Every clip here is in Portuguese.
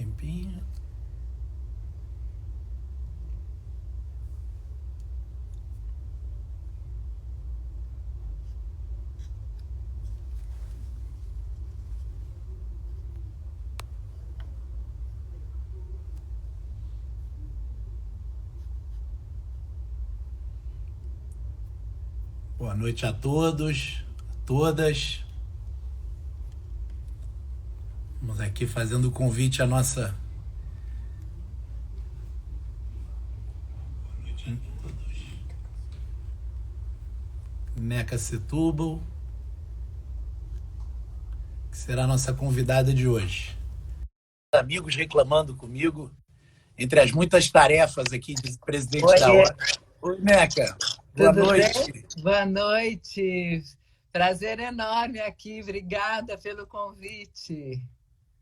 tempinho. Boa noite a todos, a todas. Vamos aqui fazendo o convite à nossa Neca Setúbal, que será a nossa convidada de hoje. Amigos reclamando comigo, entre as muitas tarefas aqui de presidente da ordem. Oi, Neca. Boa noite. Bem? Boa noite. Prazer enorme aqui. Obrigada pelo convite.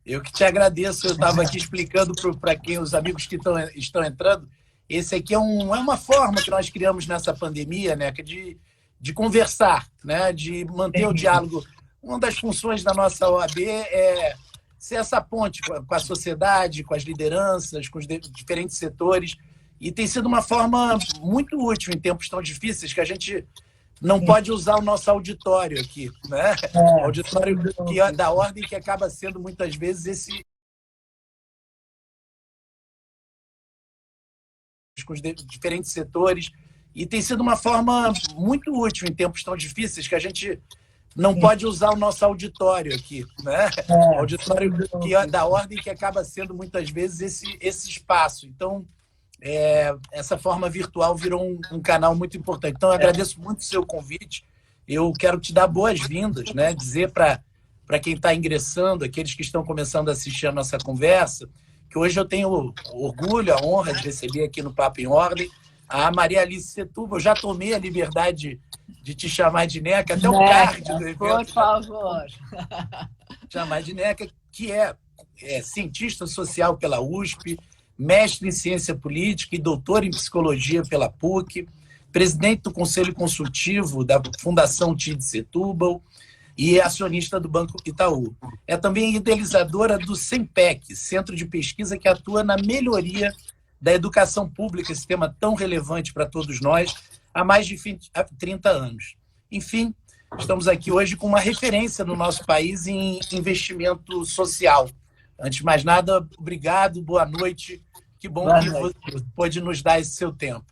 Eu que te agradeço. Eu estava aqui explicando para quem os amigos que estão entrando. Esse aqui é uma forma que nós criamos nessa pandemia, Neca, de conversar, né? De manter o diálogo. Uma das funções da nossa OAB é ser essa ponte com a sociedade, com as lideranças, com os diferentes setores. E tem sido uma forma muito útil em tempos tão difíceis que a gente não pode usar o nosso auditório aqui, né? O auditório da ordem, que acaba sendo muitas vezes com os diferentes setores. E tem sido uma forma muito útil em tempos tão difíceis que a gente não pode usar o nosso auditório aqui, né? O auditório da ordem, que acaba sendo muitas vezes esse espaço. Então, essa forma virtual virou um canal muito importante. Então, eu agradeço muito o seu convite. Eu quero te dar boas-vindas, né? Dizer para quem está ingressando, aqueles que estão começando a assistir a nossa conversa, que hoje eu tenho o orgulho, a honra de receber aqui no Papo em Ordem a Maria Alice Setúbal. Eu já tomei a liberdade de te chamar de Neca, até o card do evento. Por favor. Chamar de Neca, que é cientista social pela USP, mestre em ciência política e doutor em psicologia pela PUC, presidente do Conselho Consultivo da Fundação TID Setúbal e acionista do Banco Itaú. É também idealizadora do CEMPEC, Centro de Pesquisa que atua na melhoria da educação pública, esse tema tão relevante para todos nós, há mais de 30 anos. Enfim, estamos aqui hoje com uma referência no nosso país em investimento social. Antes de mais nada, obrigado, boa noite. Que bom que você pôde nos dar esse seu tempo.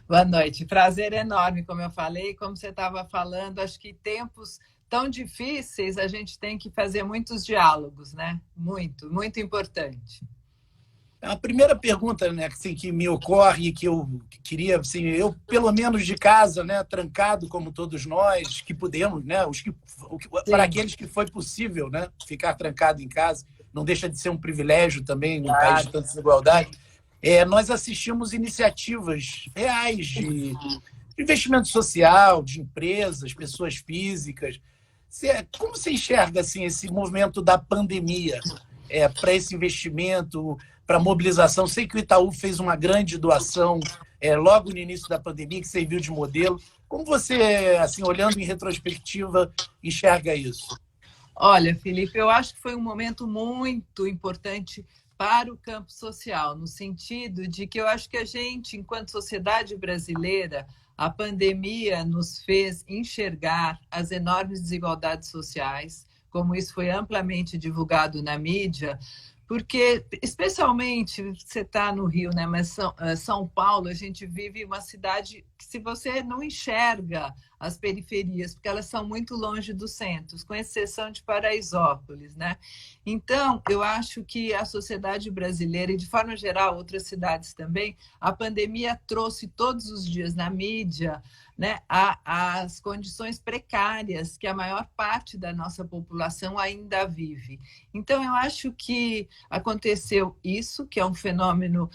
Boa noite. Prazer enorme, como eu falei, como você estava falando, acho que tempos tão difíceis a gente tem que fazer muitos diálogos, né? Muito, muito importante. A primeira pergunta, né, assim, que me ocorre e que eu queria, assim, eu pelo menos de casa, né, trancado como todos nós que pudemos, né, para aqueles que foi possível, né, ficar trancado em casa, não deixa de ser um privilégio também num país de tanta desigualdade. Nós assistimos iniciativas reais de investimento social, de empresas, pessoas físicas. Como você enxerga assim esse movimento da pandemia para esse investimento, para a mobilização? Sei que o Itaú fez uma grande doação logo no início da pandemia, que serviu de modelo. Como você, assim, olhando em retrospectiva, enxerga isso? Olha, Felipe, eu acho que foi um momento muito importante para o campo social, no sentido de que eu acho que a gente, enquanto sociedade brasileira, a pandemia nos fez enxergar as enormes desigualdades sociais, como isso foi amplamente divulgado na mídia, porque, especialmente, você está no Rio, né? Mas São Paulo, a gente vive uma cidade que, se você não enxerga as periferias, porque elas são muito longe dos centros, com exceção de Paraisópolis, né? Então, eu acho que a sociedade brasileira, e de forma geral outras cidades também, a pandemia trouxe todos os dias na mídia, né, as condições precárias que a maior parte da nossa população ainda vive. Então, eu acho que aconteceu isso, que é um fenômeno,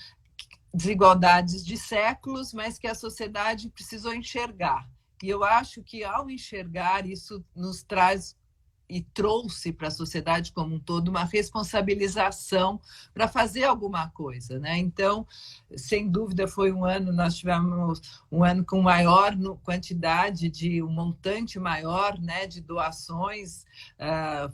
desigualdades de séculos, mas que a sociedade precisou enxergar. E eu acho que, ao enxergar, isso nos traz e trouxe para a sociedade como um todo uma responsabilização para fazer alguma coisa, né? Então, sem dúvida, foi um ano, nós tivemos um ano com maior quantidade um montante maior, né, de doações,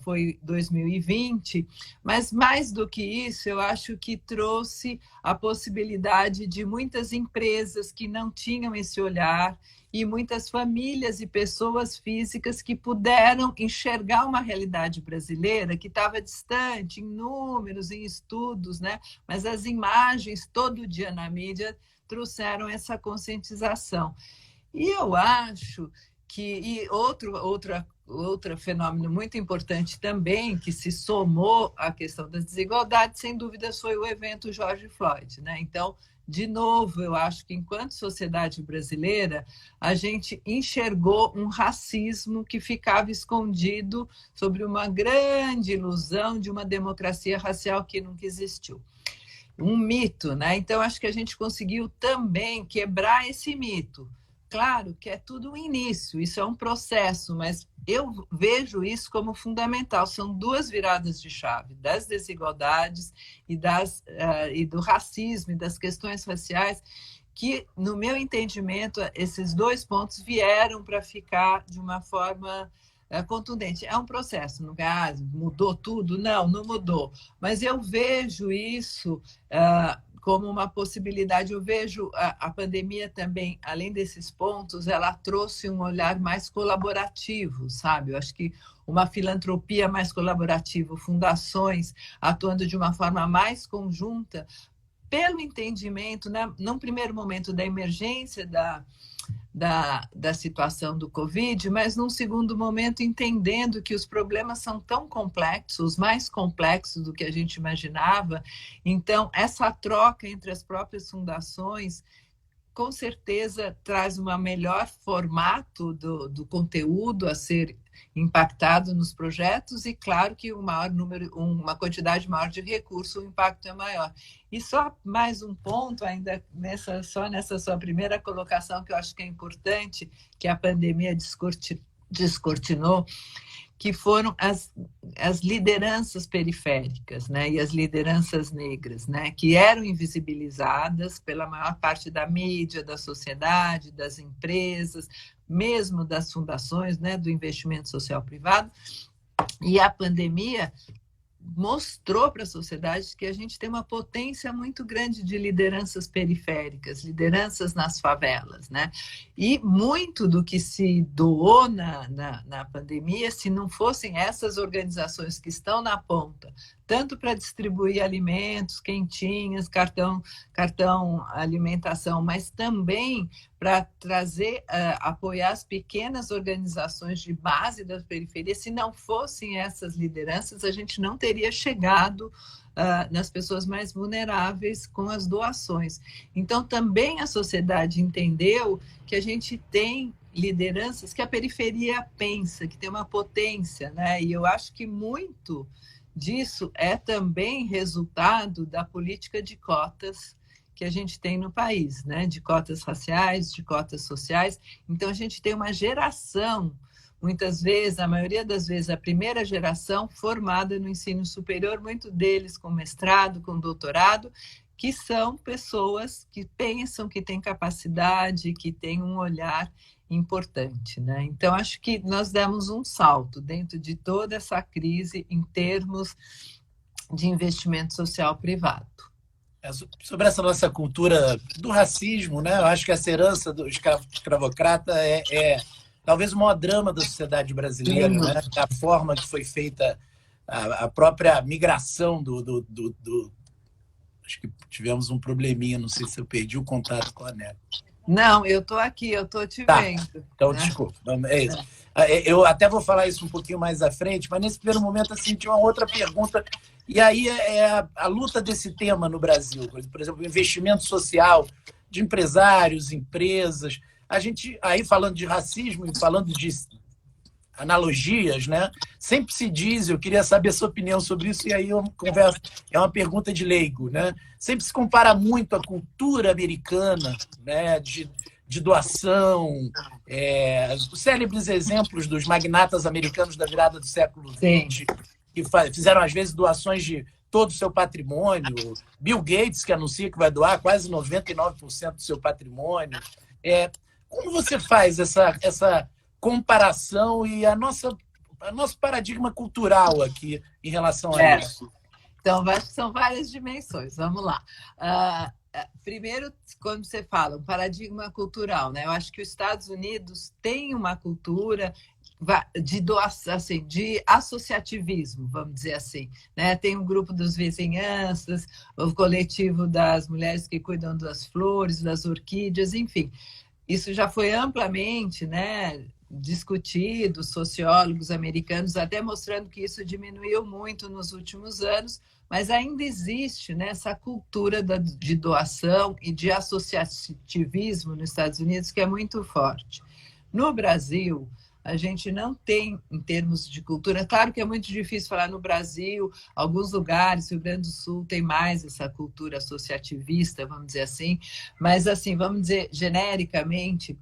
foi 2020, mas mais do que isso, eu acho que trouxe a possibilidade de muitas empresas que não tinham esse olhar e muitas famílias e pessoas físicas que puderam enxergar uma realidade brasileira que estava distante em números, em estudos, né? Mas as imagens todo dia na mídia trouxeram essa conscientização. E eu acho que outro fenômeno muito importante também, que se somou à questão das desigualdades, sem dúvidas, foi o evento George Floyd, né? Então, de novo, eu acho que, enquanto sociedade brasileira, a gente enxergou um racismo que ficava escondido sobre uma grande ilusão de uma democracia racial que nunca existiu. Um mito, né? Então, acho que a gente conseguiu também quebrar esse mito. Claro que é tudo um início, isso é um processo, mas eu vejo isso como fundamental. São duas viradas de chave, das desigualdades e do racismo e das questões raciais, que, no meu entendimento, esses dois pontos vieram para ficar de uma forma contundente. É um processo, no caso, mudou tudo? Não mudou. Mas eu vejo isso como uma possibilidade. Eu vejo a pandemia também, além desses pontos, ela trouxe um olhar mais colaborativo, sabe? Eu acho que uma filantropia mais colaborativa, fundações atuando de uma forma mais conjunta, pelo entendimento, né, num primeiro momento, da emergência da situação do Covid, mas num segundo momento entendendo que os problemas são tão complexos, mais complexos do que a gente imaginava. Então, essa troca entre as próprias fundações, com certeza, traz um melhor formato do conteúdo a ser impactado nos projetos e, claro, que uma quantidade maior de recursos, o impacto é maior. E só mais um ponto, ainda nessa sua primeira colocação, que eu acho que é importante, que a pandemia descortinou, que foram as lideranças periféricas, né, e as lideranças negras, né, que eram invisibilizadas pela maior parte da mídia, da sociedade, das empresas, mesmo das fundações, né, do investimento social privado. E a pandemia mostrou para a sociedade que a gente tem uma potência muito grande de lideranças periféricas, lideranças nas favelas, né? E muito do que se doou na pandemia, se não fossem essas organizações que estão na ponta, tanto para distribuir alimentos, quentinhas, cartão alimentação, mas também para trazer, apoiar as pequenas organizações de base das periferias. Se não fossem essas lideranças, a gente não teria chegado nas pessoas mais vulneráveis com as doações. Então, também a sociedade entendeu que a gente tem lideranças que a periferia pensa, que tem uma potência, né? E eu acho que muito disso é também resultado da política de cotas que a gente tem no país, né? De cotas raciais, de cotas sociais. Então, a gente tem uma geração, muitas vezes, a maioria das vezes, a primeira geração formada no ensino superior, muito deles com mestrado, com doutorado, que são pessoas que pensam, que têm capacidade, que têm um olhar importante, né? Então, acho que nós demos um salto dentro de toda essa crise em termos de investimento social privado. Sobre essa nossa cultura do racismo, né? Eu acho que essa herança do escravocrata é talvez o maior drama da sociedade brasileira, né? A forma que foi feita a própria migração Acho que tivemos um probleminha, não sei se eu perdi o contato com a Neta. Não, eu estou aqui, eu estou te vendo. Então, né? Desculpa, é isso. Eu até vou falar isso um pouquinho mais à frente, mas nesse primeiro momento, assim, tinha uma outra pergunta, e aí é a luta desse tema no Brasil. Por exemplo, o investimento social de empresários, empresas. A gente, aí falando de racismo e falando de analogias, né? Sempre se diz, eu queria saber a sua opinião sobre isso, e aí eu converso, é uma pergunta de leigo, né? Sempre se compara muito a cultura americana, né? de doação, os célebres exemplos dos magnatas americanos da virada do século XX, que fizeram, às vezes, doações de todo o seu patrimônio. Bill Gates, que anuncia que vai doar quase 99% do seu patrimônio. Como você faz essa comparação e nosso paradigma cultural aqui em relação a isso? Então, acho que são várias dimensões. Vamos lá. Primeiro, quando você fala um paradigma cultural, né? Eu acho que os Estados Unidos têm uma cultura de doação, assim, de associativismo, vamos dizer assim, né? Tem um grupo dos vizinhanças, o coletivo das mulheres que cuidam das flores, das orquídeas, enfim. Isso já foi amplamente, né, discutido, sociólogos americanos até mostrando que isso diminuiu muito nos últimos anos, mas ainda existe, né, essa cultura de doação e de associativismo nos Estados Unidos que é muito forte. No Brasil, a gente não tem, em termos de cultura, claro que é muito difícil falar no Brasil, alguns lugares, Rio Grande do Sul tem mais essa cultura associativista, vamos dizer assim, mas assim, vamos dizer genericamente,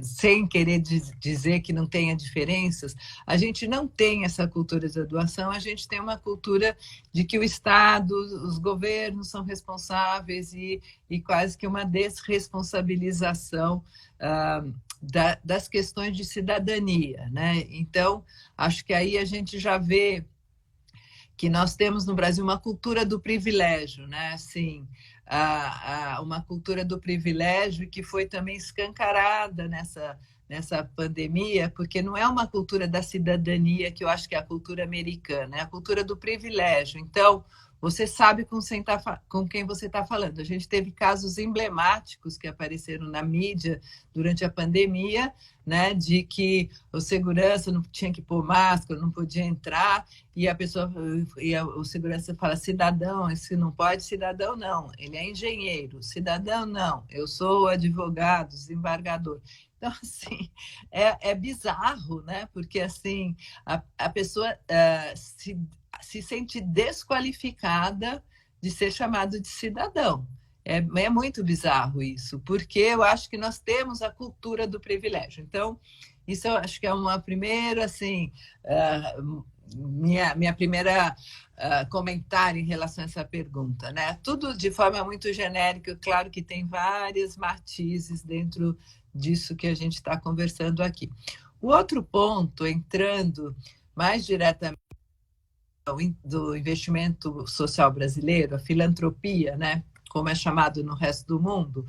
sem querer dizer que não tenha diferenças, a gente não tem essa cultura da doação, a gente tem uma cultura de que o Estado, os governos são responsáveis e quase que uma desresponsabilização das questões de cidadania, né? Então, acho que aí a gente já vê que nós temos no Brasil uma cultura do privilégio, né? Assim, uma cultura do privilégio que foi também escancarada nessa pandemia, porque não é uma cultura da cidadania que eu acho que é a cultura americana, é a cultura do privilégio. Então, você sabe com quem você está falando. A gente teve casos emblemáticos que apareceram na mídia durante a pandemia, né, de que o segurança não tinha que pôr máscara, não podia entrar, e o segurança fala, cidadão, esse não pode, cidadão não, ele é engenheiro, cidadão não, eu sou advogado, desembargador. Então, assim, é bizarro, né? Porque, assim, a pessoa se sente desqualificada de ser chamado de cidadão. É muito bizarro isso, porque eu acho que nós temos a cultura do privilégio. Então, isso eu acho que é uma primeira, assim, minha primeira comentário em relação a essa pergunta, né? Tudo de forma muito genérica, claro que tem vários matizes dentro disso que a gente está conversando aqui. O outro ponto, entrando mais diretamente do investimento social brasileiro, a filantropia, né, como é chamado no resto do mundo,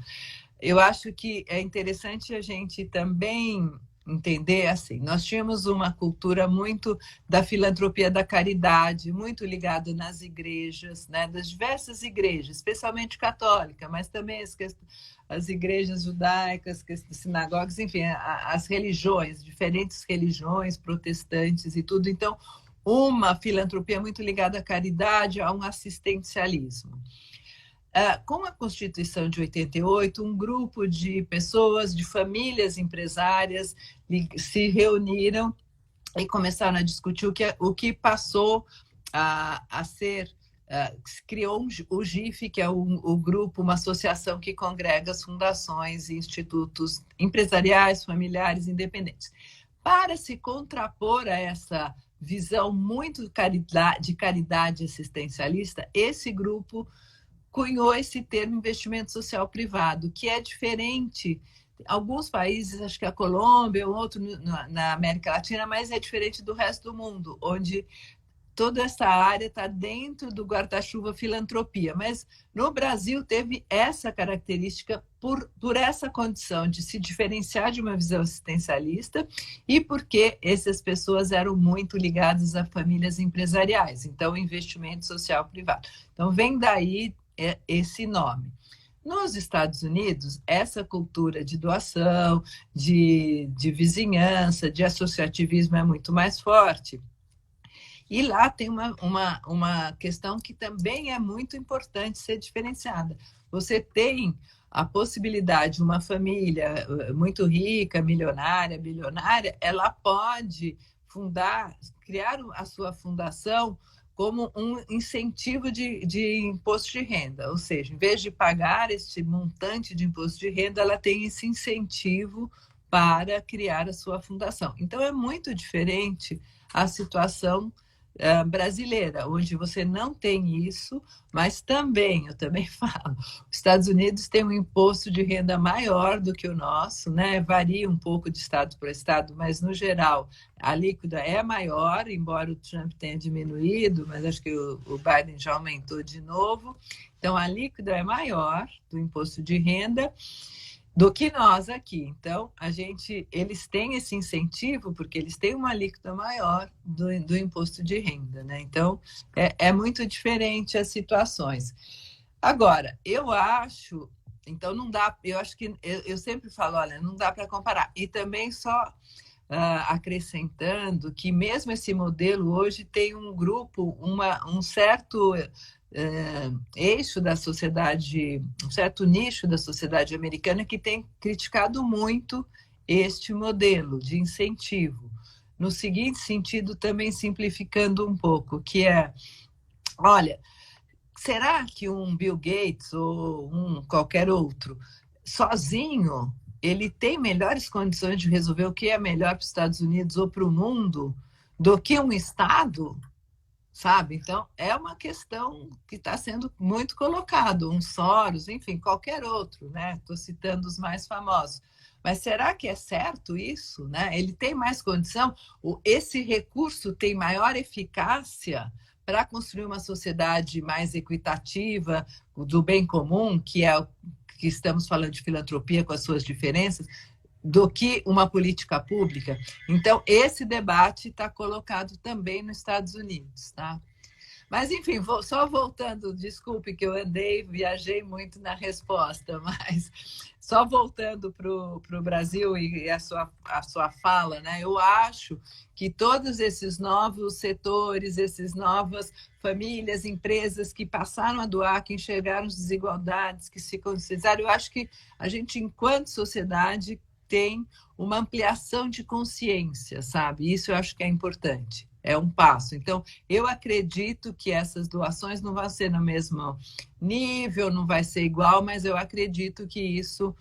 eu acho que é interessante a gente também entender assim, nós tínhamos uma cultura muito da filantropia da caridade, muito ligada nas igrejas, né, das diversas igrejas, especialmente católica, mas também as igrejas judaicas, as sinagogas, enfim, as religiões, diferentes religiões, protestantes e tudo. Então, uma filantropia muito ligada à caridade, a um assistencialismo. Com a Constituição de 88, um grupo de pessoas, de famílias empresárias, se reuniram e começaram a discutir o que passou a ser... criou o GIF, que é o grupo, uma associação que congrega as fundações e institutos empresariais, familiares, independentes. Para se contrapor a essa visão muito de caridade assistencialista, esse grupo cunhou esse termo investimento social privado, que é diferente. Alguns países, acho que a Colômbia, outro na América Latina, mas é diferente do resto do mundo, onde toda essa área está dentro do guarda-chuva filantropia. Mas no Brasil teve essa característica por essa condição de se diferenciar de uma visão assistencialista e porque essas pessoas eram muito ligadas a famílias empresariais. Então, investimento social privado. Então, vem daí esse nome. Nos Estados Unidos, essa cultura de doação, de vizinhança, de associativismo é muito mais forte. E lá tem uma questão que também é muito importante ser diferenciada. Você tem a possibilidade, uma família muito rica, milionária, bilionária, ela pode criar a sua fundação como um incentivo de imposto de renda, ou seja, em vez de pagar esse montante de imposto de renda, ela tem esse incentivo para criar a sua fundação. Então, é muito diferente a situação brasileira, onde você não tem isso, mas também, eu também falo, os Estados Unidos têm um imposto de renda maior do que o nosso, né? Varia um pouco de estado para estado, mas no geral a alíquota é maior, embora o Trump tenha diminuído, mas acho que o Biden já aumentou de novo. Então a alíquota é maior do imposto de renda do que nós aqui. Então, eles têm esse incentivo porque eles têm uma alíquota maior do imposto de renda, né? Então, é muito diferente as situações. Agora, eu acho, então não dá, eu acho que eu sempre falo, olha, não dá para comparar. E também só acrescentando que mesmo esse modelo hoje tem um grupo, um certo eixo da sociedade, um certo nicho da sociedade americana que tem criticado muito este modelo de incentivo. No seguinte sentido, também simplificando um pouco, que é, olha, será que um Bill Gates ou um qualquer outro, sozinho, ele tem melhores condições de resolver o que é melhor para os Estados Unidos ou para o mundo do que um Estado? Sabe? Então, é uma questão que está sendo muito colocado, um Soros, enfim, qualquer outro, né? Estou citando os mais famosos. Mas será que é certo isso? Né? Ele tem mais condição? Esse recurso tem maior eficácia para construir uma sociedade mais equitativa, do bem comum, que é o que estamos falando de filantropia com as suas diferenças, do que uma política pública. Então, esse debate está colocado também nos Estados Unidos, tá? Mas, enfim, só voltando, desculpe que eu viajei muito na resposta, mas só voltando para o Brasil e a sua fala, né? Eu acho que todos esses novos setores, essas novas famílias, empresas que passaram a doar, que enxergaram as desigualdades, que se conscientizaram, eu acho que a gente, enquanto sociedade, tem uma ampliação de consciência, sabe? Isso eu acho que é importante, é um passo. Então, eu acredito que essas doações não vão ser no mesmo nível, não vai ser igual, mas eu acredito que isso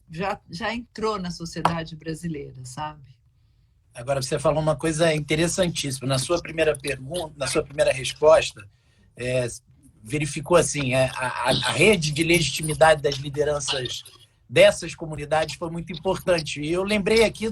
já entrou na sociedade brasileira, sabe? Agora, você falou uma coisa interessantíssima. Na sua primeira pergunta, na sua primeira resposta, verificou assim, a rede de legitimidade das lideranças dessas comunidades foi muito importante. E eu lembrei aqui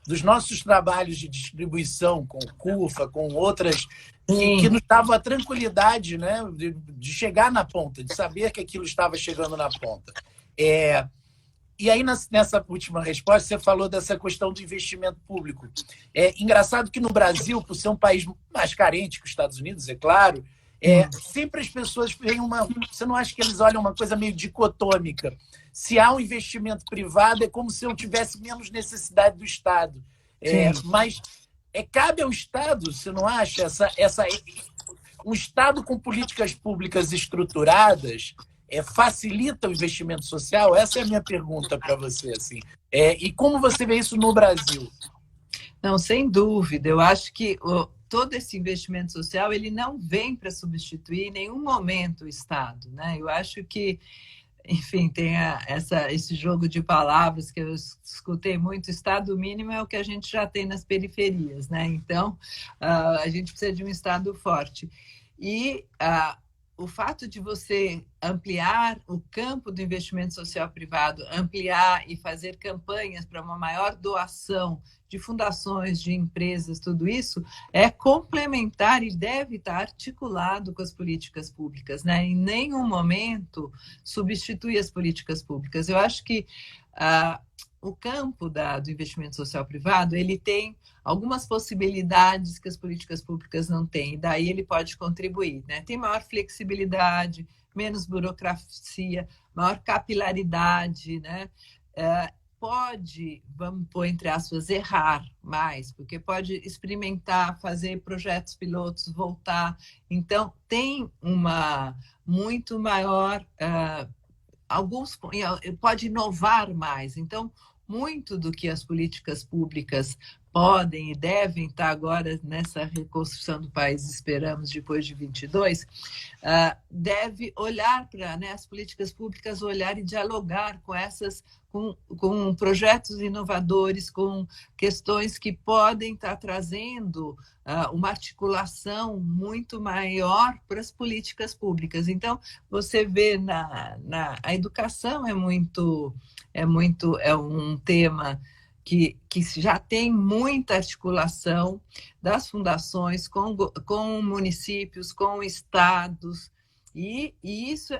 dos nossos trabalhos de distribuição com o CUFA, com outras, que nos davam a tranquilidade, né, de chegar na ponta, de saber que aquilo estava chegando na ponta. E aí, nessa última resposta, você falou dessa questão do investimento público. É engraçado que no Brasil, por ser um país mais carente que os Estados Unidos, é claro, sempre as pessoas veem você não acha que eles olham uma coisa meio dicotômica? Se há um investimento privado, é como se eu tivesse menos necessidade do Estado. Mas cabe ao Estado, você não acha? Um Estado com políticas públicas estruturadas facilita o investimento social? Essa é a minha pergunta para você. Assim. E como você vê isso no Brasil? Não, sem dúvida. Eu acho que todo esse investimento social ele não vem para substituir em nenhum momento o Estado, né? Eu acho que, enfim, tem esse jogo de palavras que eu escutei muito. Estado mínimo é o que a gente já tem nas periferias, né? Então, a gente precisa de um Estado forte. E o fato de você ampliar o campo do investimento social privado, ampliar e fazer campanhas para uma maior doação de fundações, de empresas, tudo isso é complementar e deve estar articulado com as políticas públicas, né? Em nenhum momento substitui as políticas públicas. Eu acho que o campo do investimento social privado, ele tem algumas possibilidades que as políticas públicas não têm, e daí ele pode contribuir, né? Tem maior flexibilidade, menos burocracia, maior capilaridade, né? Pode, vamos pôr entre aspas, errar mais, porque pode experimentar, fazer projetos pilotos, voltar. Então, tem uma muito maior... pode inovar mais. Então, muito do que as políticas públicas podem e devem estar agora nessa reconstrução do país, esperamos, depois de 22, deve olhar para, né, as políticas públicas, olhar e dialogar com essas, com projetos inovadores, com questões que podem estar trazendo uma articulação muito maior para as políticas públicas. Então, você vê a educação é um tema que já tem muita articulação das fundações com municípios, com estados, e isso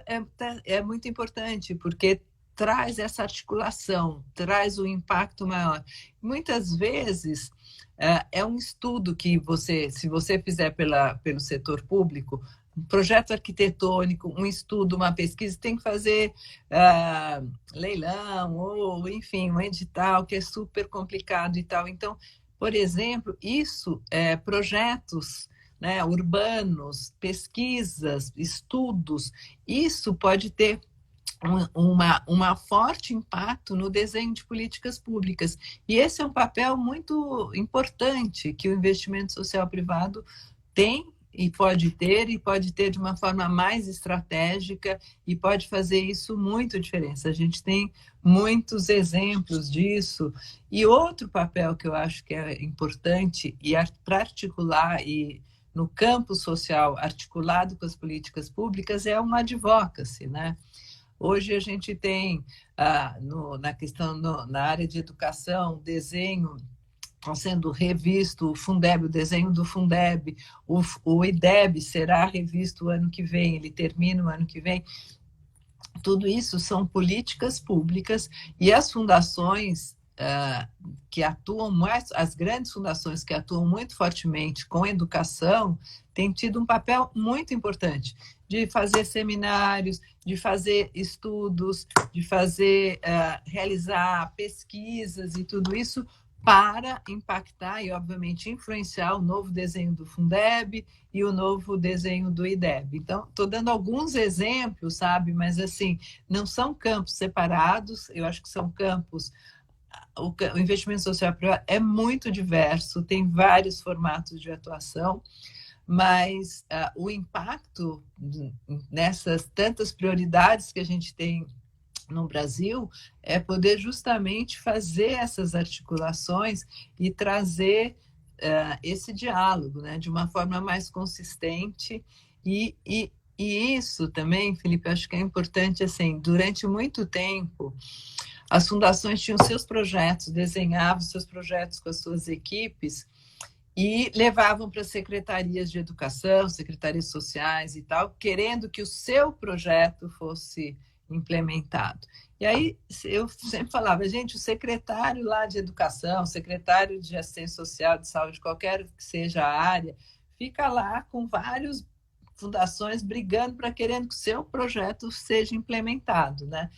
é muito importante, porque traz essa articulação, traz um impacto maior. Muitas vezes é um estudo que se você fizer pelo setor público, um projeto arquitetônico, um estudo, uma pesquisa, tem que fazer leilão, ou enfim, um edital que é super complicado e tal. Então, por exemplo, isso projetos, né, urbanos, pesquisas, estudos, isso pode ter um forte impacto no desenho de políticas públicas. E esse é um papel muito importante que o investimento social privado tem e pode ter de uma forma mais estratégica, e pode fazer isso muito diferença. A gente tem muitos exemplos disso. E outro papel que eu acho que é importante, e para articular, e no campo social articulado com as políticas públicas, é uma advocacy, né? Hoje a gente tem, na área de educação, desenho, está sendo revisto o Fundeb, o desenho do Fundeb, o IDEB será revisto o ano que vem, ele termina o ano que vem. Tudo isso são políticas públicas, e as fundações que atuam mais, as grandes fundações que atuam muito fortemente com educação, têm tido um papel muito importante de fazer seminários, de fazer estudos, de realizar pesquisas e tudo isso, para impactar e, obviamente, influenciar o novo desenho do Fundeb e o novo desenho do IDEB. Então, estou dando alguns exemplos, sabe? Mas, assim, não são campos separados, eu acho que são campos... O investimento social privado é muito diverso, tem vários formatos de atuação, mas o impacto nessas tantas prioridades que a gente tem no Brasil é poder justamente fazer essas articulações e trazer esse diálogo, né, de uma forma mais consistente. E isso também, Felipe, acho que é importante, assim, durante muito tempo, as fundações tinham seus projetos, desenhavam seus projetos com as suas equipes e levavam para secretarias de educação, secretarias sociais e tal, querendo que o seu projeto fosse implementado. E aí eu sempre falava, gente, o secretário lá de educação, o secretário de assistência social, de saúde, qualquer que seja a área, fica lá com várias fundações brigando para querendo que o seu projeto seja implementado, né?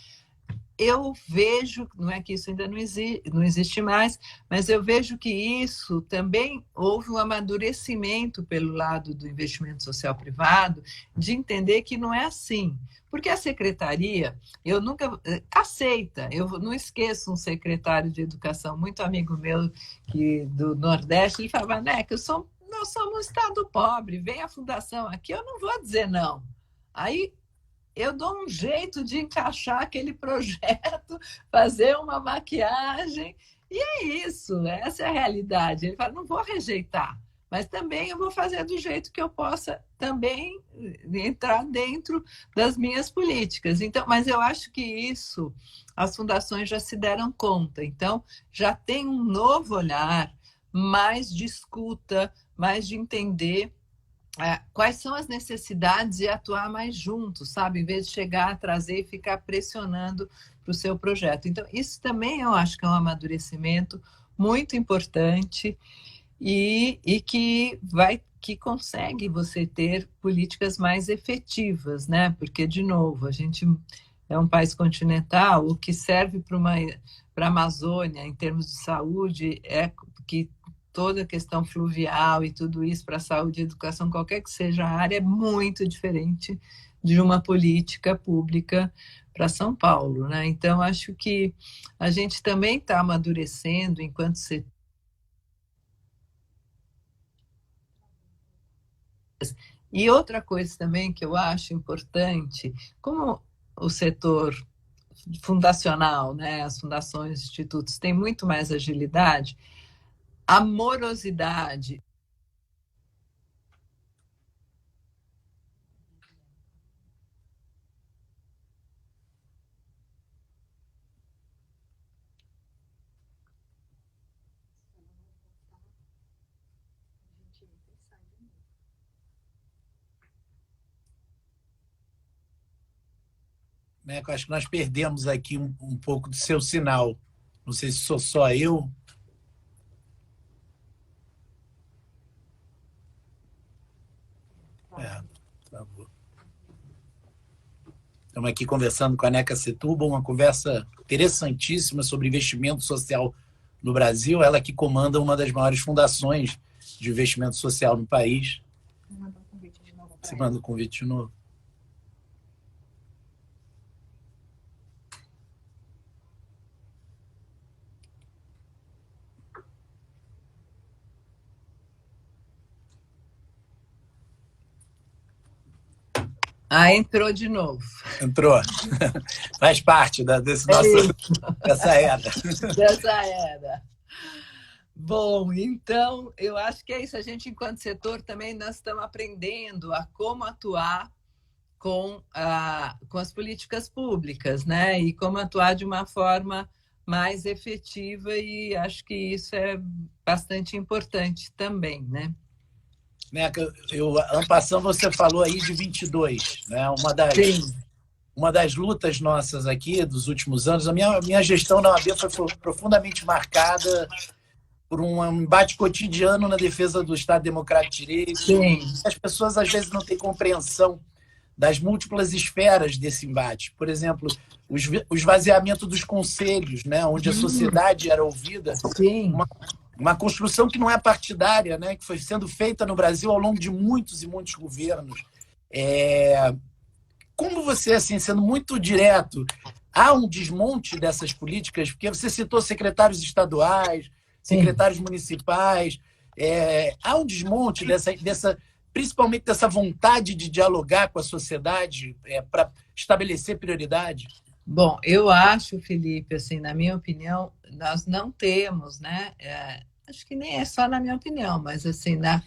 Eu vejo, não é que isso ainda não existe mais, mas eu vejo que isso também houve um amadurecimento pelo lado do investimento social privado, de entender que não é assim. Porque a secretaria, eu nunca aceita, eu não esqueço um secretário de educação, muito amigo meu do Nordeste, ele falava, né, que nós somos um estado pobre, vem a fundação aqui, eu não vou dizer não. Aí eu dou um jeito de encaixar aquele projeto, fazer uma maquiagem, e é isso, essa é a realidade. Ele fala, não vou rejeitar, mas também eu vou fazer do jeito que eu possa também entrar dentro das minhas políticas. Então, mas eu acho que isso, as fundações já se deram conta, então já tem um novo olhar, mais de escuta, mais de entender quais são as necessidades e atuar mais juntos, sabe? Em vez de chegar, trazer e ficar pressionando para o seu projeto. Então, isso também eu acho que é um amadurecimento muito importante e que consegue você ter políticas mais efetivas, né? Porque, de novo, a gente é um país continental, o que serve para a Amazônia em termos de saúde é que toda a questão fluvial e tudo isso para a saúde e educação, qualquer que seja a área, é muito diferente de uma política pública para São Paulo, né? Então, acho que a gente também está amadurecendo enquanto setor E outra coisa também que eu acho importante, como o setor fundacional, né, as fundações, institutos, têm muito mais agilidade, a morosidade. Né? Eu acho que nós perdemos aqui um pouco do seu sinal. Não sei se sou só eu. Por favor. Estamos aqui conversando com a Neca Setúbal, uma conversa interessantíssima sobre investimento social no Brasil. Ela que comanda uma das maiores fundações de investimento social no país. Você manda um convite de novo. Entrou de novo. Entrou. Faz parte dessa era. Dessa era. Bom, então, eu acho que é isso. A gente, enquanto setor, também nós estamos aprendendo a como atuar com as políticas públicas, né? E como atuar de uma forma mais efetiva, e acho que isso é bastante importante também, né? Neca, ano passado você falou aí de 22, né? Uma das lutas nossas aqui dos últimos anos, a minha gestão na OAB foi profundamente marcada por um embate cotidiano na defesa do Estado Democrático de Direito. Sim. As pessoas às vezes não têm compreensão das múltuplas esferas desse embate. Por exemplo, o esvaziamento dos conselhos, né? Onde a sociedade era ouvida. Sim. Uma construção que não é partidária, né? Que foi sendo feita no Brasil ao longo de muitos e muitos governos. Como você, assim, sendo muito direto, há um desmonte dessas políticas? Porque você citou secretários estaduais, secretários municipais. Há um desmonte principalmente dessa vontade de dialogar com a sociedade para estabelecer prioridade? Bom, eu acho, Felipe, assim, na minha opinião, nós não temos, né? Acho que nem é só na minha opinião, mas assim, na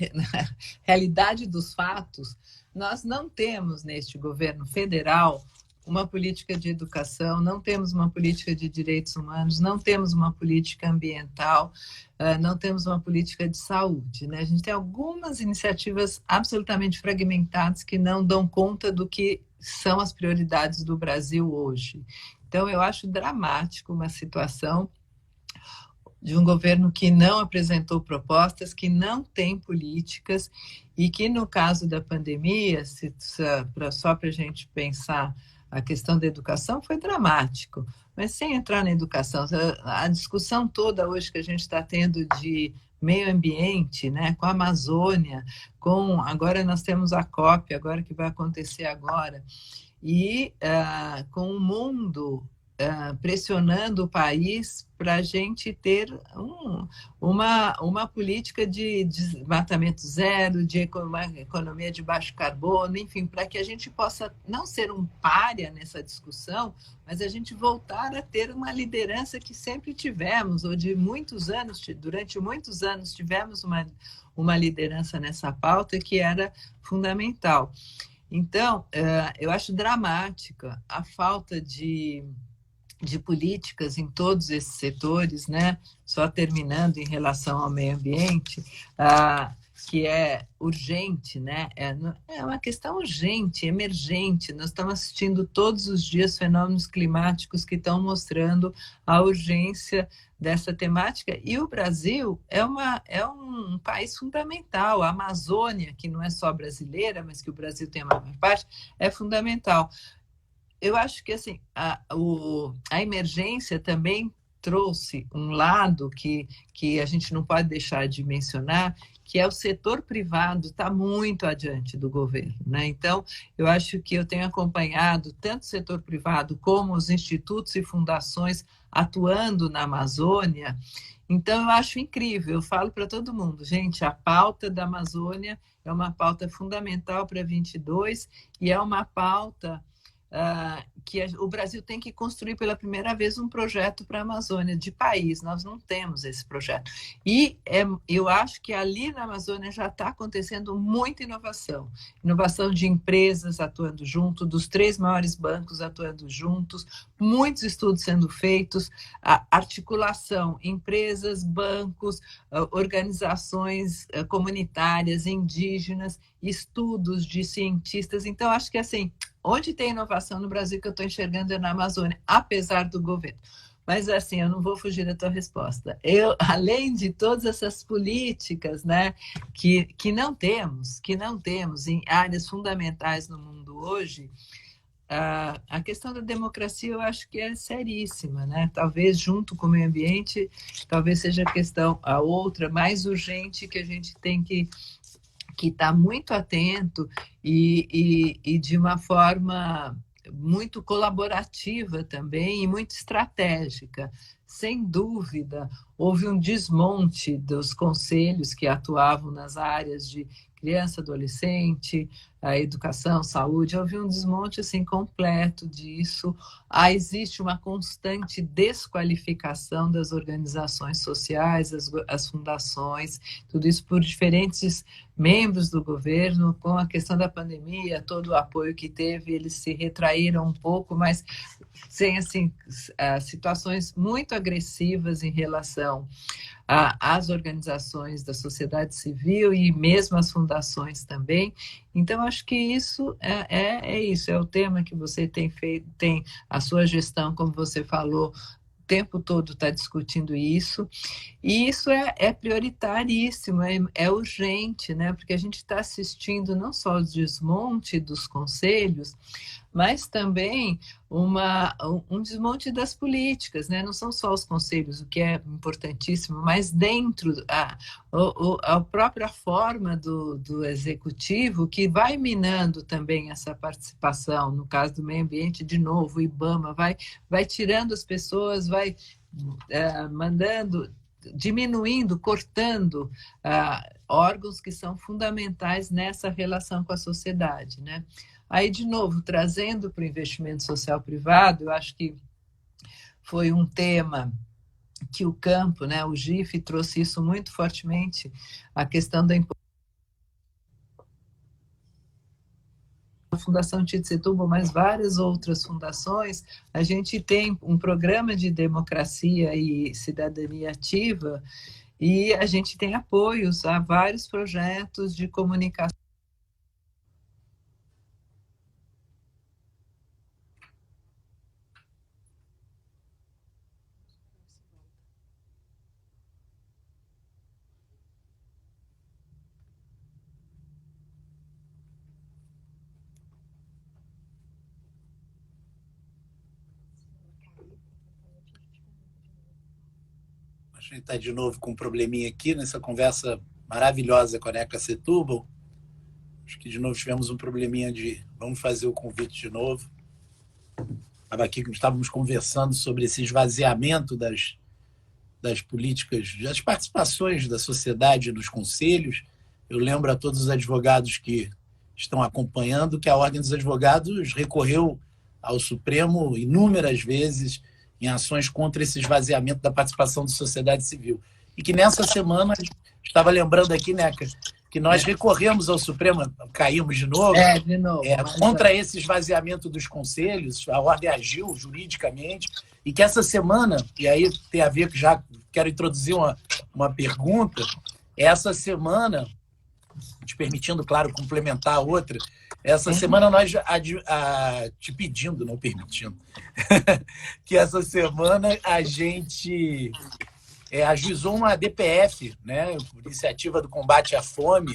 realidade dos fatos, nós não temos neste governo federal uma política de educação, não temos uma política de direitos humanos, não temos uma política ambiental, não temos uma política de saúde, né? A gente tem algumas iniciativas absolutamente fragmentadas que não dão conta do que são as prioridades do Brasil hoje. Então, eu acho dramático uma situação de um governo que não apresentou propostas, que não tem políticas e que, no caso da pandemia, só para a gente pensar a questão da educação, foi dramático. Mas sem entrar na educação, a discussão toda hoje que a gente está tendo de meio ambiente, né, com a Amazônia, agora nós temos a COP, agora que vai acontecer agora, e com o mundo pressionando o país para a gente ter uma política de desmatamento zero, de uma economia de baixo carbono, enfim, para que a gente possa não ser um pária nessa discussão, mas a gente voltar a ter uma liderança que sempre tivemos, ou durante muitos anos tivemos uma liderança nessa pauta que era fundamental. Então, eu acho dramática a falta de políticas em todos esses setores, né? Só terminando em relação ao meio ambiente, que é urgente, né? É uma questão urgente, emergente. Nós estamos assistindo todos os dias fenômenos climáticos que estão mostrando a urgência dessa temática, e o Brasil é um país fundamental. A Amazônia, que não é só brasileira, mas que o Brasil tem a maior parte, é fundamental. Eu acho que assim, a emergência também trouxe um lado que a gente não pode deixar de mencionar, que é o setor privado está muito adiante do governo, né? Então, eu acho que eu tenho acompanhado tanto o setor privado como os institutos e fundações atuando na Amazônia. Então, eu acho incrível, eu falo para todo mundo, gente, a pauta da Amazônia é uma pauta fundamental para 22 e é uma pauta que o Brasil tem que construir pela primeira vez um projeto para a Amazônia de país. Nós não temos esse projeto. E eu acho que ali na Amazônia já está acontecendo muita inovação. Inovação de empresas atuando junto, dos 3 maiores bancos atuando juntos, muitos estudos sendo feitos, articulação, empresas, bancos, organizações comunitárias, indígenas, estudos de cientistas. Então, acho que assim, onde tem inovação no Brasil que eu estou enxergando é na Amazônia, apesar do governo. Mas, assim, eu não vou fugir da tua resposta. Além de todas essas políticas, né, que não temos em áreas fundamentais no mundo hoje, a questão da democracia eu acho que é seríssima, né? Talvez junto com o meio ambiente, talvez seja a outra mais urgente que a gente tem que está muito atento e de uma forma muito colaborativa também e muito estratégica. Sem dúvida, houve um desmonte dos conselhos que atuavam nas áreas de criança, adolescente, a educação, saúde, houve um desmonte assim, completo disso. Existe uma constante desqualificação das organizações sociais, as fundações, tudo isso por diferentes membros do governo. Com a questão da pandemia, todo o apoio que teve, eles se retraíram um pouco, mas sem assim, situações muito agressivas em relação às organizações da sociedade civil e mesmo as fundações também. Então, acho que isso isso, é o tema que você tem feito, tem a sua gestão, como você falou, o tempo todo está discutindo isso, e isso é prioritaríssimo, é urgente, né? Porque a gente está assistindo não só o desmonte dos conselhos, mas também um desmonte das políticas, né? Não são só os conselhos, o que é importantíssimo, mas dentro a própria forma do executivo, que vai minando também essa participação. No caso do meio ambiente, de novo, o IBAMA vai tirando as pessoas, vai diminuindo, cortando órgãos que são fundamentais nessa relação com a sociedade, né? Aí, de novo, trazendo para o investimento social privado, eu acho que foi um tema que o campo, né, o GIF, trouxe isso muito fortemente, a questão da a Fundação Tite Setúbal, mas várias outras fundações, a gente tem um programa de democracia e cidadania ativa e a gente tem apoios a vários projetos de comunicação. A gente está de novo com um probleminha aqui nessa conversa maravilhosa com a Neca Setúbal. Acho que de novo tivemos um probleminha vamos fazer o convite de novo. Estávamos conversando sobre esse esvaziamento das políticas, das participações da sociedade nos conselhos. Eu lembro a todos os advogados que estão acompanhando que a Ordem dos Advogados recorreu ao Supremo inúmeras vezes em ações contra esse esvaziamento da participação da sociedade civil. E que nessa semana, estava lembrando aqui, Neca, que nós recorremos ao Supremo, caímos de novo, contra esse esvaziamento dos conselhos, a Ordem agiu juridicamente, e que essa semana, e aí tem a ver que já quero introduzir uma pergunta, essa semana, te permitindo, claro, complementar a outra, essa semana nós, te pedindo, não permitindo, que essa semana a gente ajuizou uma DPF, né, iniciativa do combate à fome,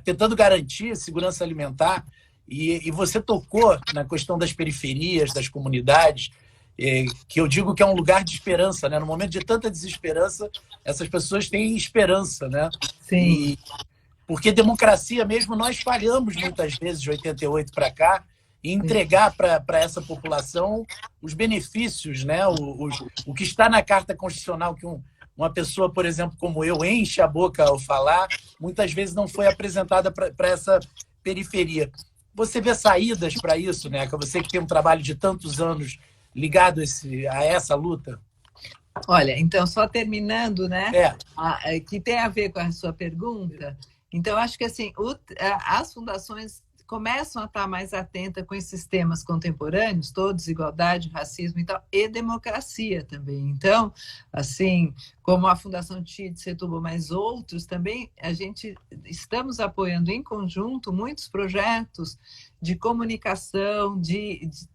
tentando garantir a segurança alimentar, e você tocou na questão das periferias, das comunidades, que eu digo que é um lugar de esperança, né? No momento de tanta desesperança, essas pessoas têm esperança, né? Sim. Porque democracia mesmo, nós falhamos muitas vezes de 88 para cá em entregar para essa população os benefícios, né? O que está na Carta Constitucional, que uma pessoa, por exemplo, como eu, enche a boca ao falar, muitas vezes não foi apresentada para essa periferia. Você vê saídas para isso, né? Você que tem um trabalho de tantos anos ligado a essa luta? Olha, então, só terminando, né? É. Que tem a ver com a sua pergunta. Então, acho que assim, as fundações começam a estar mais atentas com esses temas contemporâneos, todos, igualdade, racismo e tal, e democracia também. Então, assim, como a Fundação TIE de Setúbal, mas outros também, a gente estamos apoiando em conjunto muitos projetos de comunicação,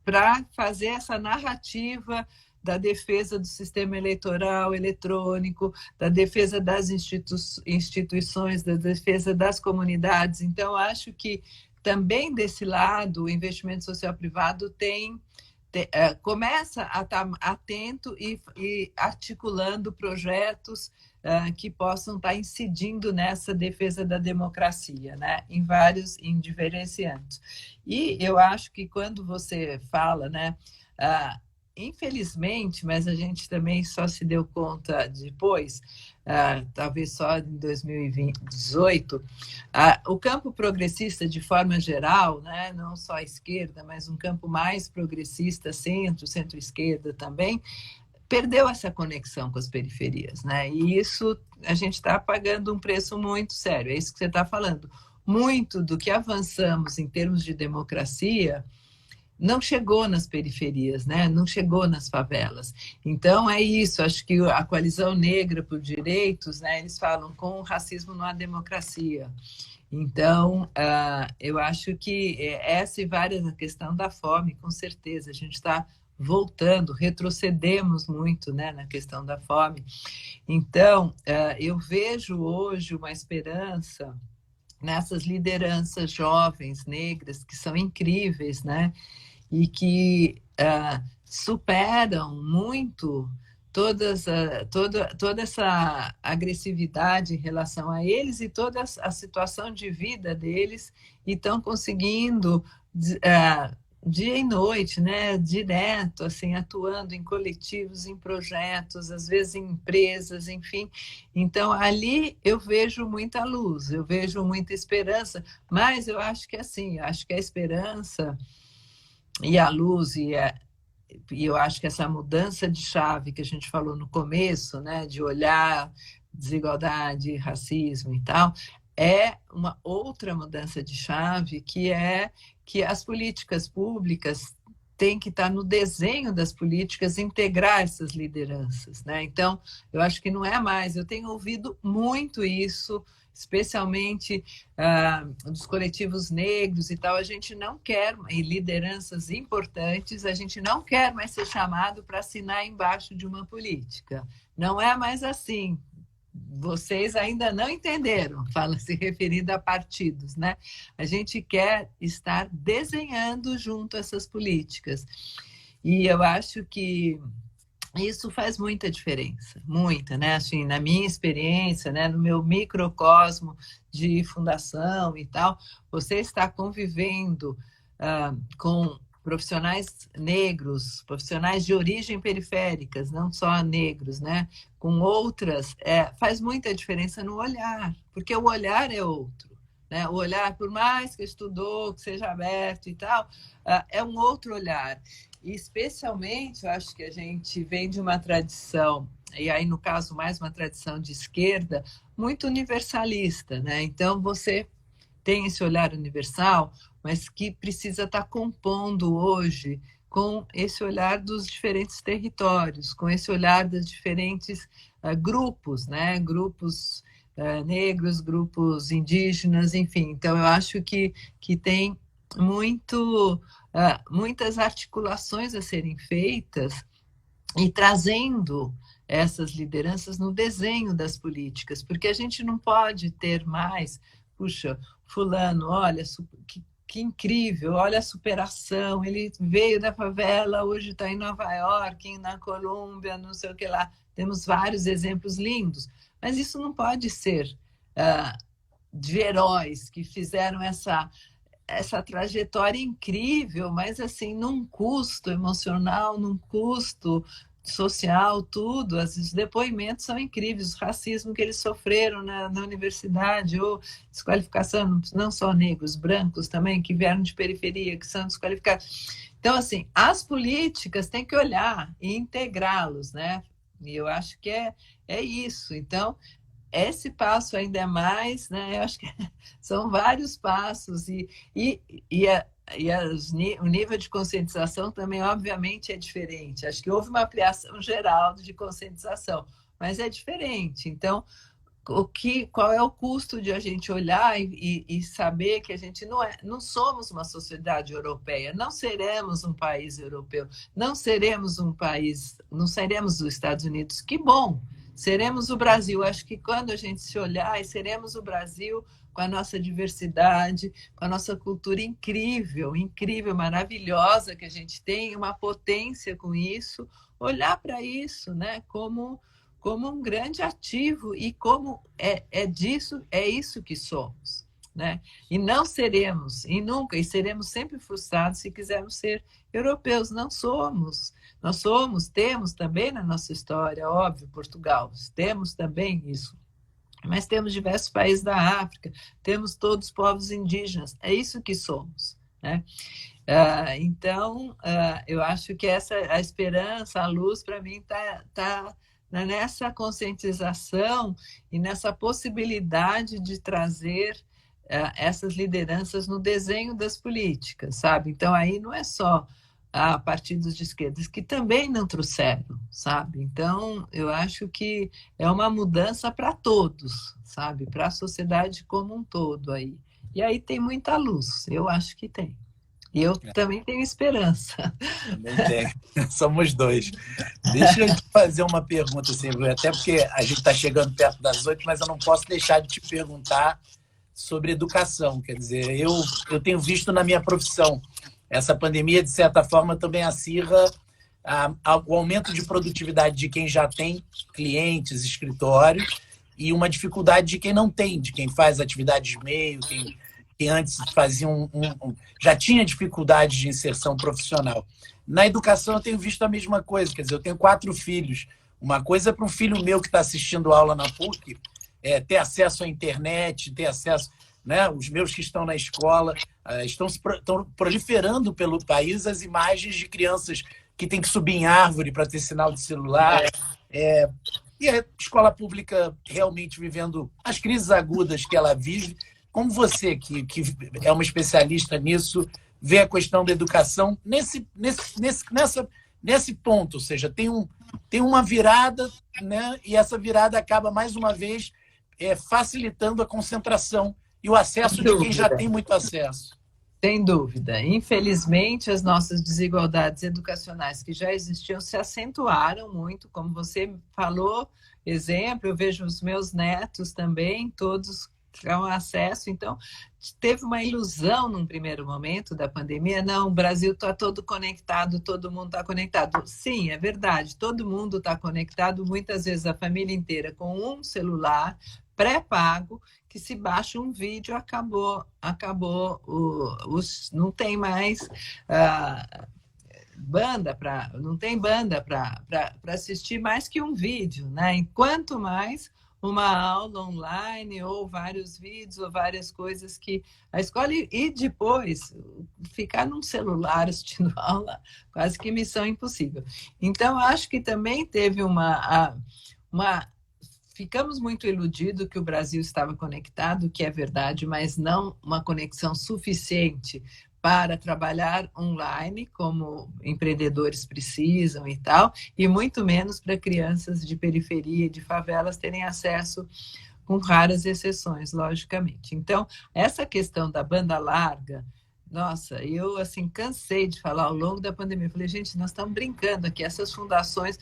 para fazer essa narrativa da defesa do sistema eleitoral eletrônico, da defesa das instituições, da defesa das comunidades. Então, acho que também desse lado, o investimento social privado começa a estar atento e articulando projetos que possam estar incidindo nessa defesa da democracia, né? em diferentes âmbitos. E eu acho que quando você fala, né, infelizmente, mas a gente também só se deu conta depois, talvez só em 2018, o campo progressista, de forma geral, né, não só a esquerda, mas um campo mais progressista, centro-esquerda também, perdeu essa conexão com as periferias, né? E isso a gente está pagando um preço muito sério, é isso que você está falando. Muito do que avançamos em termos de democracia não chegou nas periferias, né? Não chegou nas favelas. Então, é isso. Acho que a Coalizão Negra por Direitos, né, eles falam com o racismo não há democracia. Então, eu acho que essa e várias, a questão da fome, com certeza, a gente está voltando, retrocedemos muito, né, na questão da fome. Então, eu vejo hoje uma esperança nessas lideranças jovens, negras, que são incríveis, né? E que superam muito toda essa agressividade em relação a eles e toda a situação de vida deles, e estão conseguindo, dia e noite, né, direto, assim, atuando em coletivos, em projetos, às vezes em empresas, enfim. Então, ali eu vejo muita luz, eu vejo muita esperança, mas eu acho que assim, acho que a esperança e a luz e eu acho que essa mudança de chave que a gente falou no começo, né, de olhar desigualdade, racismo e tal, é uma outra mudança de chave, que é que as políticas públicas têm que estar no desenho das políticas, integrar essas lideranças, né? Então, eu acho que não é mais, eu tenho ouvido muito isso, especialmente dos coletivos negros e tal, a gente não quer, em lideranças importantes, a gente não quer mais ser chamado para assinar embaixo de uma política. Não é mais assim. Vocês ainda não entenderam, fala se referindo a partidos, né? A gente quer estar desenhando junto essas políticas. E eu acho que isso faz muita diferença, muita, né? Assim, na minha experiência, né, no meu microcosmo de fundação e tal, você está convivendo com profissionais negros, profissionais de origem periféricas, não só negros, né? Com outras, faz muita diferença no olhar, porque o olhar é outro. Né? O olhar, por mais que estudou, que seja aberto e tal, é um outro olhar. E, especialmente, eu acho que a gente vem de uma tradição, e aí, no caso, mais uma tradição de esquerda, muito universalista, né? Então, você tem esse olhar universal, mas que precisa estar compondo hoje com esse olhar dos diferentes territórios, com esse olhar dos diferentes grupos, né? Grupos negros, grupos indígenas, enfim. Então, eu acho que tem muitas articulações a serem feitas e trazendo essas lideranças no desenho das políticas, porque a gente não pode ter mais, puxa, fulano, olha, que incrível, olha a superação, ele veio da favela, hoje está em Nova York, na Colômbia, não sei o que lá. Temos vários exemplos lindos, mas isso não pode ser de heróis que fizeram essa trajetória incrível, mas assim, num custo emocional, num custo social, tudo. Os depoimentos são incríveis, o racismo que eles sofreram na universidade, ou desqualificação, não só negros, brancos também, que vieram de periferia, que são desqualificados. Então, assim, as políticas têm que olhar e integrá-los, né? E eu acho que é isso. Então, esse passo ainda é mais, né? Eu acho que são vários passos o nível de conscientização também, obviamente, é diferente. Acho que houve uma ampliação geral de conscientização, mas é diferente. Então, qual é o custo de a gente olhar e saber que a gente não somos uma sociedade europeia, não seremos um país europeu, não seremos um país, não seremos os Estados Unidos. Que bom! Seremos o Brasil. Acho que quando a gente se olhar, e seremos o Brasil com a nossa diversidade, com a nossa cultura incrível, incrível, maravilhosa que a gente tem, uma potência com isso, olhar para isso, né, como um grande ativo e como é isso que somos, né? E não seremos, e nunca, e seremos sempre frustrados se quisermos ser europeus. Não somos. Temos também na nossa história, óbvio, Portugal, temos também isso. Mas temos diversos países da África, temos todos os povos indígenas, é isso que somos, né? Então, eu acho que a esperança, a luz, para mim, tá nessa conscientização e nessa possibilidade de trazer essas lideranças no desenho das políticas, sabe? Então, aí não é só partidos de esquerda, que também não trouxeram, sabe? Então, eu acho que é uma mudança para todos, sabe? Para a sociedade como um todo aí. E aí tem muita luz, eu acho que tem. E eu também tenho esperança. Também tenho. Somos dois. Deixa eu te fazer uma pergunta, assim, até porque a gente está chegando perto das 8, mas eu não posso deixar de te perguntar sobre educação. Quer dizer, eu tenho visto na minha profissão, essa pandemia, de certa forma, também acirra o aumento de produtividade de quem já tem clientes, escritórios, e uma dificuldade de quem não tem, de quem faz atividades de meio, que antes fazia já tinha dificuldade de inserção profissional. Na educação, eu tenho visto a mesma coisa. Quer dizer, eu tenho 4 filhos. Uma coisa para um filho meu que está assistindo aula na PUC ter acesso à internet, ter acesso... Né? Os meus que estão na escola estão proliferando pelo país as imagens de crianças que têm que subir em árvore para ter sinal de celular. E a escola pública realmente vivendo as crises agudas que ela vive. Como você, que é uma especialista nisso, vê a questão da educação nesse ponto? Ou seja, tem uma virada, né? E essa virada acaba, mais uma vez, facilitando a concentração e o acesso de quem já tem muito acesso. Sem dúvida. Infelizmente, as nossas desigualdades educacionais que já existiam se acentuaram muito, como você falou, exemplo, eu vejo os meus netos também, todos com acesso. Então, teve uma ilusão num primeiro momento da pandemia, não, o Brasil está todo conectado, todo mundo está conectado. Sim, é verdade, todo mundo está conectado, muitas vezes a família inteira com um celular pré-pago, que se baixa um vídeo, acabou não tem mais não tem banda para assistir mais que um vídeo, né? Enquanto mais uma aula online ou vários vídeos ou várias coisas que a escola, e depois ficar num celular assistindo aula, quase que missão impossível. Então, acho que também teve ficamos muito iludidos que o Brasil estava conectado, que é verdade, mas não uma conexão suficiente para trabalhar online, como empreendedores precisam e tal, e muito menos para crianças de periferia e de favelas terem acesso, com raras exceções, logicamente. Então, essa questão da banda larga, nossa, eu assim cansei de falar ao longo da pandemia. Eu falei, gente, nós estamos brincando aqui, essas fundações,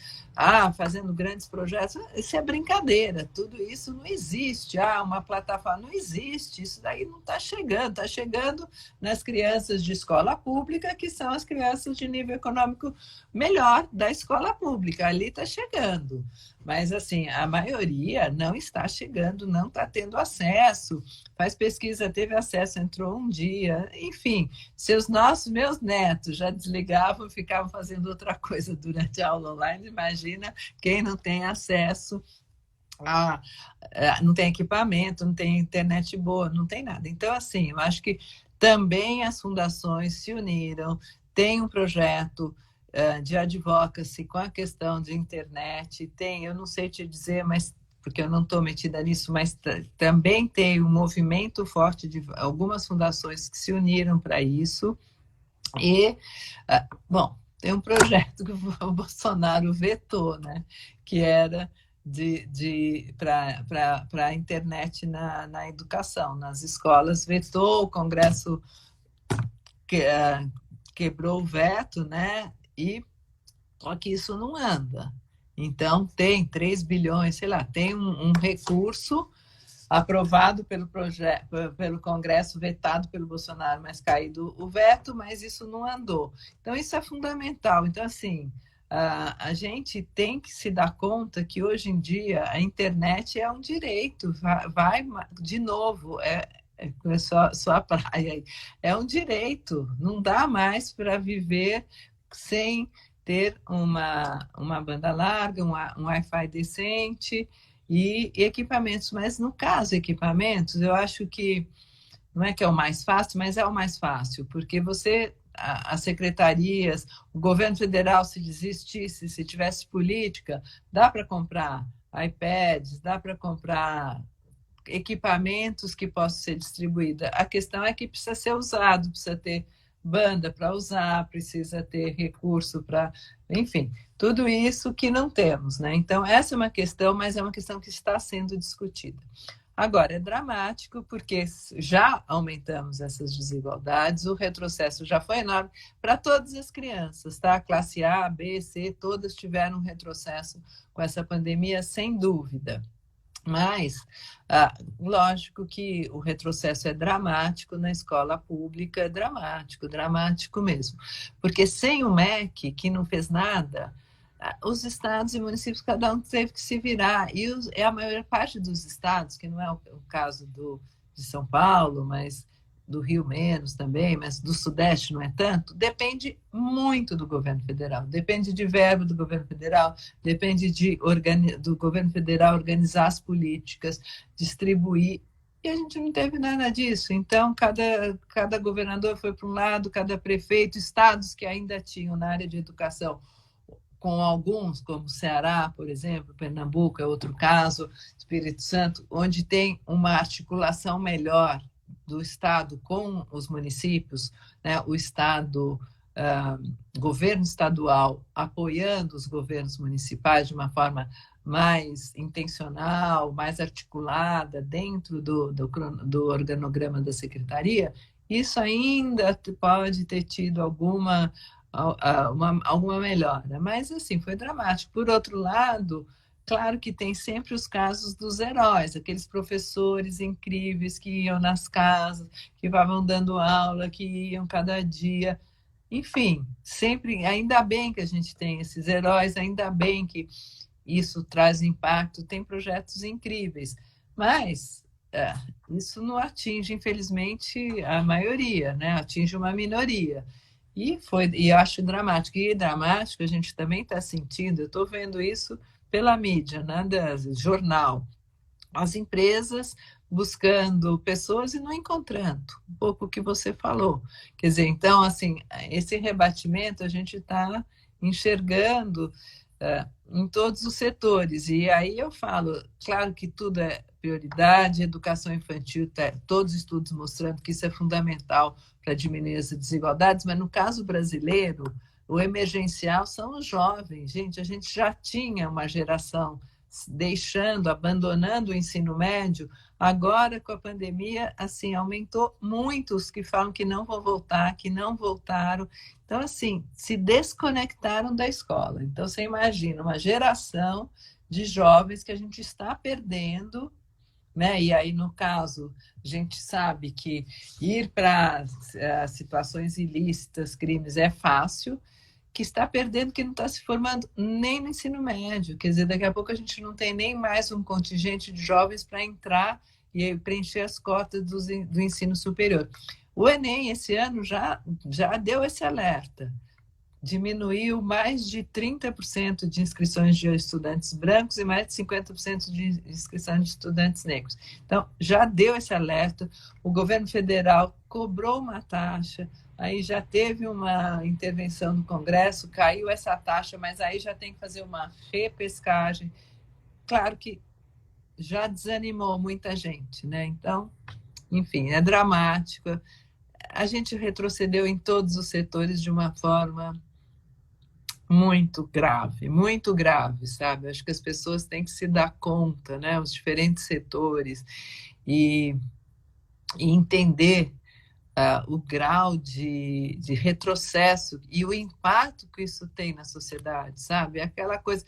fazendo grandes projetos, isso é brincadeira, tudo isso não existe. Uma plataforma não existe, isso daí não está chegando nas crianças de escola pública, que são as crianças de nível econômico melhor da escola pública, ali está chegando. Mas, assim, a maioria não está chegando, não está tendo acesso. Faz pesquisa, teve acesso, entrou um dia. Enfim, se os meus netos já desligavam, ficavam fazendo outra coisa durante a aula online, imagina quem não tem acesso, não tem equipamento, não tem internet boa, não tem nada. Então, assim, eu acho que também as fundações se uniram, tem um projeto de advocacy com a questão de internet, eu não sei te dizer, mas porque eu não estou metida nisso, mas também tem um movimento forte de algumas fundações que se uniram para isso. E, bom, tem um projeto que o Bolsonaro vetou, né? Que era para a internet na educação, nas escolas, vetou, o Congresso quebrou o veto, né? Só que isso não anda. Então, tem 3 bilhões, sei lá, tem um recurso aprovado pelo Congresso, vetado pelo Bolsonaro, mas caído o veto, mas isso não andou. Então, isso é fundamental. Então, assim, a gente tem que se dar conta que, hoje em dia, a internet é um direito. Vai de novo, é só a praia. É um direito. Não dá mais para viver sem ter uma banda larga, um Wi-Fi decente e equipamentos. Mas, no caso, equipamentos, eu acho que não é que é o mais fácil, mas é o mais fácil, porque as secretarias, o governo federal, se desistisse, se tivesse política, dá para comprar iPads, dá para comprar equipamentos que possam ser distribuídos. A questão é que precisa ser usado, precisa ter banda para usar, precisa ter recurso para... Enfim, tudo isso que não temos, né? Então, essa é uma questão, mas é uma questão que está sendo discutida. Agora, é dramático porque já aumentamos essas desigualdades, o retrocesso já foi enorme para todas as crianças, tá? Classe A, B, C, todas tiveram um retrocesso com essa pandemia, sem dúvida. Mas, lógico que o retrocesso é dramático na escola pública, é dramático mesmo. Porque sem o MEC, que não fez nada, os estados e municípios, cada um teve que se virar. E a maior parte dos estados, que não é o caso de São Paulo, mas do Rio menos também, mas do Sudeste não é tanto, depende muito do governo federal, depende de verba do governo federal, depende do governo federal organizar as políticas, distribuir, e a gente não teve nada disso. Então, cada governador foi para um lado, cada prefeito, estados que ainda tinham na área de educação, com alguns, como Ceará, por exemplo, Pernambuco é outro caso, Espírito Santo, onde tem uma articulação melhor do Estado com os municípios, né? O Estado, governo estadual apoiando os governos municipais de uma forma mais intencional, mais articulada dentro do organograma da secretaria, isso ainda pode ter tido alguma melhora, mas assim, foi dramático. Por outro lado, claro que tem sempre os casos dos heróis, aqueles professores incríveis que iam nas casas, que estavam dando aula, que iam cada dia. Enfim, sempre, ainda bem que a gente tem esses heróis, ainda bem que isso traz impacto, tem projetos incríveis, mas isso não atinge, infelizmente, a maioria, né? Atinge uma minoria. E eu acho dramático. E dramático a gente também está sentindo, eu estou vendo isso pela mídia, né, jornal, as empresas buscando pessoas e não encontrando, um pouco o que você falou. Quer dizer, então, assim, esse rebatimento a gente está enxergando em todos os setores. E aí eu falo, claro que tudo é prioridade, educação infantil, todos os estudos mostrando que isso é fundamental para diminuir as desigualdades, mas no caso brasileiro, o emergencial são os jovens. Gente, a gente já tinha uma geração abandonando o ensino médio. Agora, com a pandemia, assim, aumentou muito os que falam que não vão voltar, que não voltaram. Então, assim, se desconectaram da escola. Então, você imagina uma geração de jovens que a gente está perdendo, né? E aí, no caso, a gente sabe que ir para situações ilícitas, crimes, é fácil, que está perdendo, que não está se formando nem no ensino médio. Quer dizer, daqui a pouco a gente não tem nem mais um contingente de jovens para entrar e preencher as cotas do ensino superior. O Enem, esse ano, já deu esse alerta. Diminuiu mais de 30% de inscrições de estudantes brancos e mais de 50% de inscrições de estudantes negros. Então, já deu esse alerta, o governo federal cobrou uma taxa, aí já teve uma intervenção no Congresso, caiu essa taxa, mas aí já tem que fazer uma repescagem. Claro que já desanimou muita gente, né? Então, enfim, é dramático. A gente retrocedeu em todos os setores de uma forma muito grave, sabe? Acho que as pessoas têm que se dar conta, né? Os diferentes setores e entender o grau de retrocesso e o impacto que isso tem na sociedade, sabe? Aquela coisa...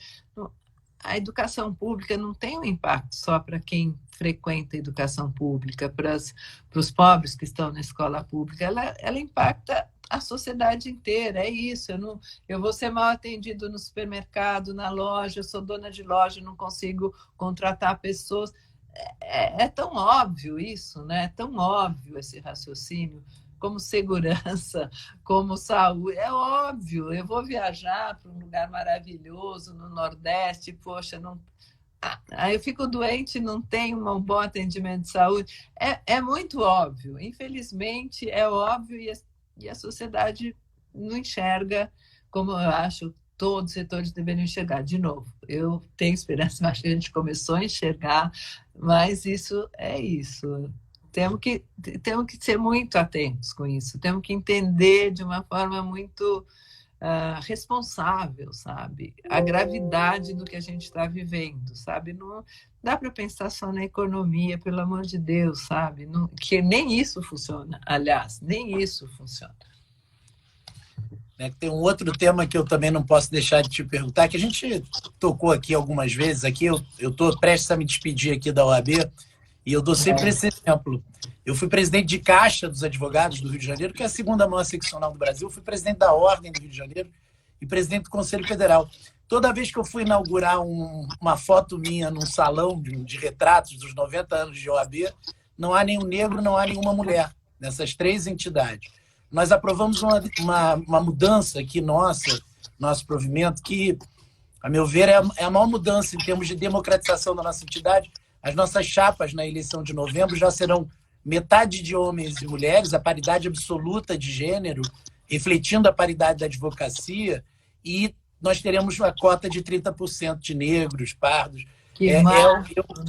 A educação pública não tem um impacto só para quem frequenta a educação pública, para os pobres que estão na escola pública, ela impacta a sociedade inteira, é isso. Eu vou ser mal atendido no supermercado, na loja, eu sou dona de loja, não consigo contratar pessoas. É tão óbvio isso, né? É tão óbvio esse raciocínio, como segurança, como saúde. É óbvio, eu vou viajar para um lugar maravilhoso no Nordeste, poxa, não... Aí eu fico doente, não tenho um bom atendimento de saúde. É muito óbvio, infelizmente é óbvio e a sociedade não enxerga como eu acho todos os setores deveriam enxergar. De novo, eu tenho esperança, mas a gente começou a enxergar, mas isso é isso. Temos que ser muito atentos com isso, temos que entender de uma forma muito responsável, sabe? A gravidade do que a gente está vivendo, sabe? Não dá para pensar só na economia, pelo amor de Deus, sabe? Não, que nem isso funciona, aliás, nem isso funciona. Tem um outro tema que eu também não posso deixar de te perguntar, que a gente tocou aqui algumas vezes, aqui eu estou prestes a me despedir aqui da OAB, e eu dou sempre esse exemplo. Eu fui presidente de Caixa dos Advogados do Rio de Janeiro, que é a segunda maior seccional do Brasil. Eu fui presidente da Ordem do Rio de Janeiro e presidente do Conselho Federal. Toda vez que eu fui inaugurar uma foto minha num salão de retratos dos 90 anos de OAB, não há nenhum negro, não há nenhuma mulher nessas três entidades. Nós aprovamos uma mudança aqui nosso provimento, que, a meu ver, é a maior mudança em termos de democratização da nossa entidade. As nossas chapas na eleição de novembro já serão metade de homens e mulheres, a paridade absoluta de gênero, refletindo a paridade da advocacia, e nós teremos uma cota de 30% de negros, pardos.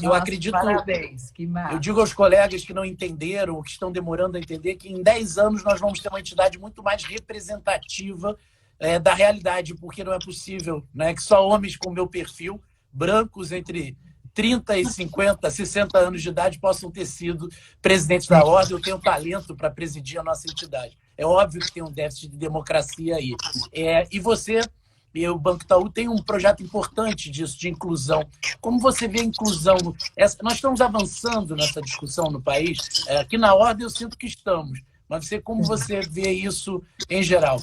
Eu acredito, parabéns, que eu digo aos colegas que não entenderam, ou que estão demorando a entender, que em 10 anos nós vamos ter uma entidade muito mais representativa da realidade, porque não é possível, né, que só homens com meu perfil, brancos entre 30 e 50, 60 anos de idade, possam ter sido presidentes da ordem. Eu tenho talento para presidir a nossa entidade. É óbvio que tem um déficit de democracia aí. E você... E o Banco Itaú tem um projeto importante disso, de inclusão. Como você vê a inclusão? Nós estamos avançando nessa discussão no país. Aqui na Ordem eu sinto que estamos. Mas como você vê isso em geral?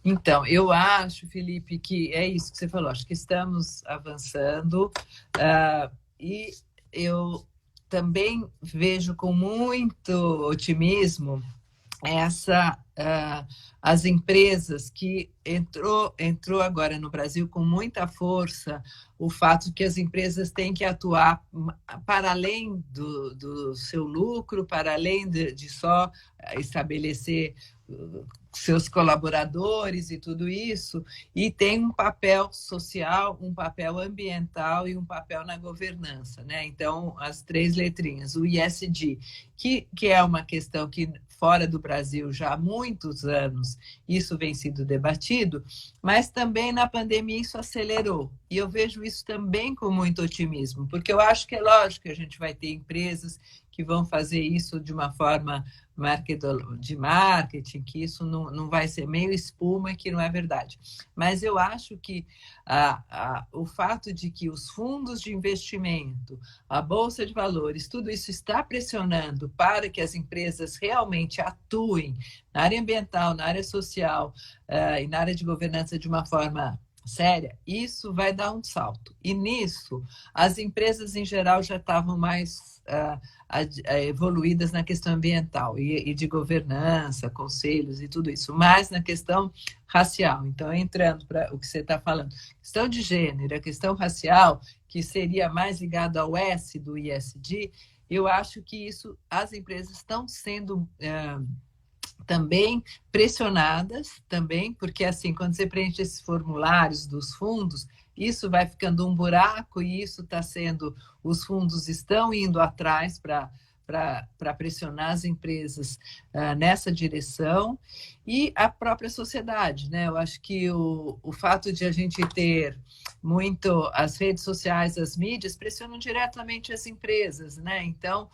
Então, eu acho, Felipe, que é isso que você falou. Acho que estamos avançando. E eu também vejo com muito otimismo as empresas que entrou agora no Brasil com muita força, o fato que as empresas têm que atuar para além do seu lucro, para além de só estabelecer seus colaboradores e tudo isso, e tem um papel social, um papel ambiental e um papel na governança, né? Então, as 3 letrinhas, o ESG, que é uma questão que fora do Brasil já há muitos anos isso vem sendo debatido, mas também na pandemia isso acelerou. E eu vejo isso também com muito otimismo, porque eu acho que é lógico que a gente vai ter empresas que vão fazer isso de uma forma de marketing, que isso não vai ser meio espuma, que não é verdade. Mas eu acho que o fato de que os fundos de investimento, a Bolsa de Valores, tudo isso está pressionando para que as empresas realmente atuem na área ambiental, na área social e na área de governança de uma forma séria, isso vai dar um salto. E nisso, as empresas em geral já estavam mais evoluídas na questão ambiental e de governança, conselhos e tudo isso, mas na questão racial. Então, entrando para o que você está falando, questão de gênero, a questão racial, que seria mais ligada ao S do ISD, eu acho que isso, as empresas estão sendo também pressionadas, também, porque assim, quando você preenche esses formulários dos fundos, isso vai ficando um buraco e isso está sendo, os fundos estão indo atrás para pressionar as empresas nessa direção e a própria sociedade, né? Eu acho que o fato de a gente ter muito as redes sociais, as mídias, pressionam diretamente as empresas, né? Então,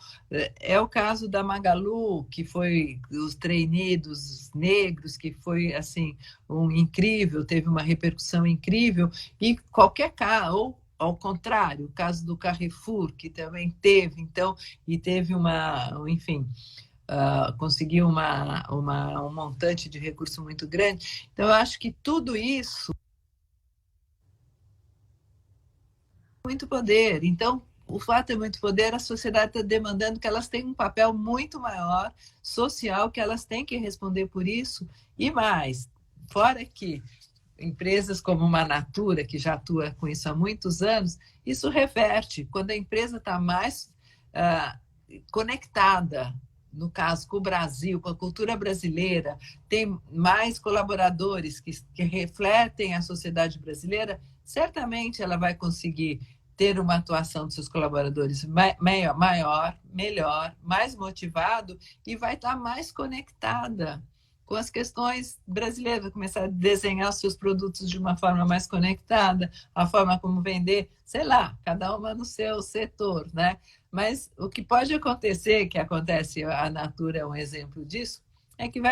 é o caso da Magalu, que foi os trainees dos negros, que foi, assim, incrível, teve uma repercussão incrível, e qualquer caso, ou ao contrário, o caso do Carrefour, que também teve, então, e teve enfim, conseguiu um montante de recurso muito grande. Então, eu acho que tudo isso é muito poder. Então, o fato é muito poder, a sociedade está demandando que elas tenham um papel muito maior, social, que elas têm que responder por isso, e mais, fora que empresas como uma Natura, que já atua com isso há muitos anos, isso reverte. Quando a empresa está mais conectada, no caso, com o Brasil, com a cultura brasileira, tem mais colaboradores que refletem a sociedade brasileira, certamente ela vai conseguir ter uma atuação dos seus colaboradores maior, melhor, mais motivado e vai estar mais conectada com as questões brasileiras, começar a desenhar os seus produtos de uma forma mais conectada, a forma como vender, sei lá, cada uma no seu setor, né? Mas o que pode acontecer, que acontece, a Natura é um exemplo disso, é que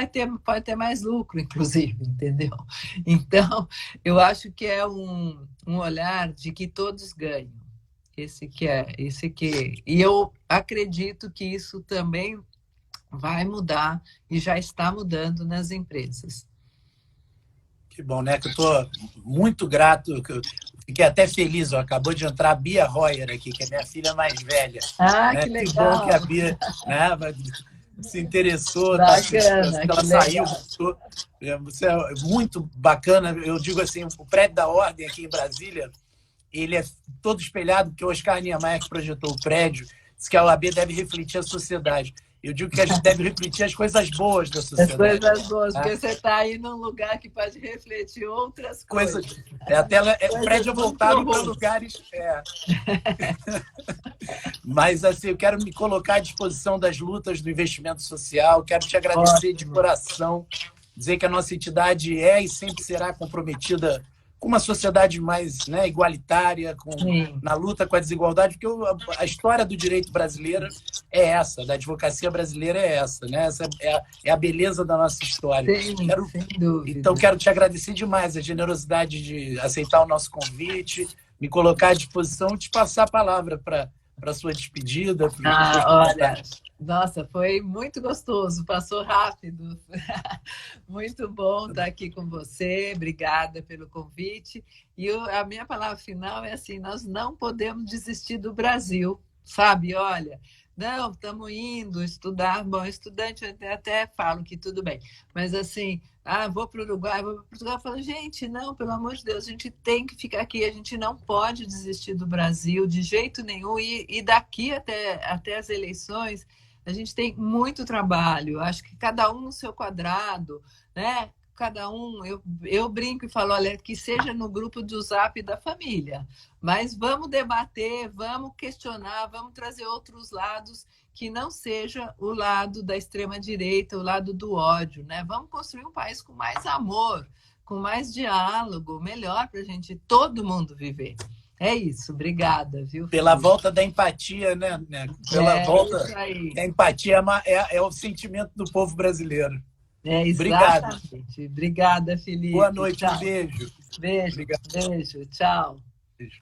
pode ter mais lucro, inclusive, entendeu? Então, eu acho que é um olhar de que todos ganham. E eu acredito que isso também vai mudar e já está mudando nas empresas. Que bom, né? Que eu estou muito grato, fiquei até feliz. Acabou de entrar a Bia Royer aqui, que é minha filha mais velha. Ah, né? Que legal! Que bom que a Bia se interessou, bacana, ela saiu. Isso é muito bacana. Eu digo assim, o prédio da Ordem aqui em Brasília, ele é todo espelhado, porque o Oscar Niemeyer, que projetou o prédio, disse que a OAB deve refletir a sociedade. Eu digo que a gente deve refletir as coisas boas da sociedade. As coisas boas, porque você está aí num lugar que pode refletir outras coisas. O prédio é voltado para lugares... Mas, assim, eu quero me colocar à disposição das lutas do investimento social, quero te agradecer de coração, dizer que a nossa entidade é e sempre será comprometida com uma sociedade mais igualitária, na luta com a desigualdade, porque a história do direito brasileiro é essa, da advocacia brasileira é essa, né? Essa é a beleza da nossa história. Sim, sem dúvida. Então, quero te agradecer demais a generosidade de aceitar o nosso convite, me colocar à disposição e te passar a palavra para a sua despedida. Olha, nossa, foi muito gostoso, passou rápido. Muito bom estar aqui com você, obrigada pelo convite. E a minha palavra final é assim, nós não podemos desistir do Brasil, sabe? Olha, não, estamos indo estudar, bom, estudante até falo que tudo bem, mas assim, vou para o Uruguai, vou para Portugal, eu falo, gente, não, pelo amor de Deus, a gente tem que ficar aqui, a gente não pode desistir do Brasil de jeito nenhum, e daqui até as eleições, A gente tem muito trabalho. Acho que cada um no seu quadrado, né? Cada um, eu brinco e falo, olha, que seja no grupo do Zap da família, mas vamos debater, vamos questionar, vamos trazer outros lados que não seja o lado da extrema-direita, o lado do ódio, né? Vamos construir um país com mais amor, com mais diálogo, melhor para a gente, todo mundo viver. É isso, obrigada, viu? Pela volta da empatia, né, Neco? Pela volta da empatia é o sentimento do povo brasileiro. Exatamente. Obrigada, Felipe. Boa noite, tchau. Um beijo. Beijo, Obrigado. Beijo, tchau. Beijo.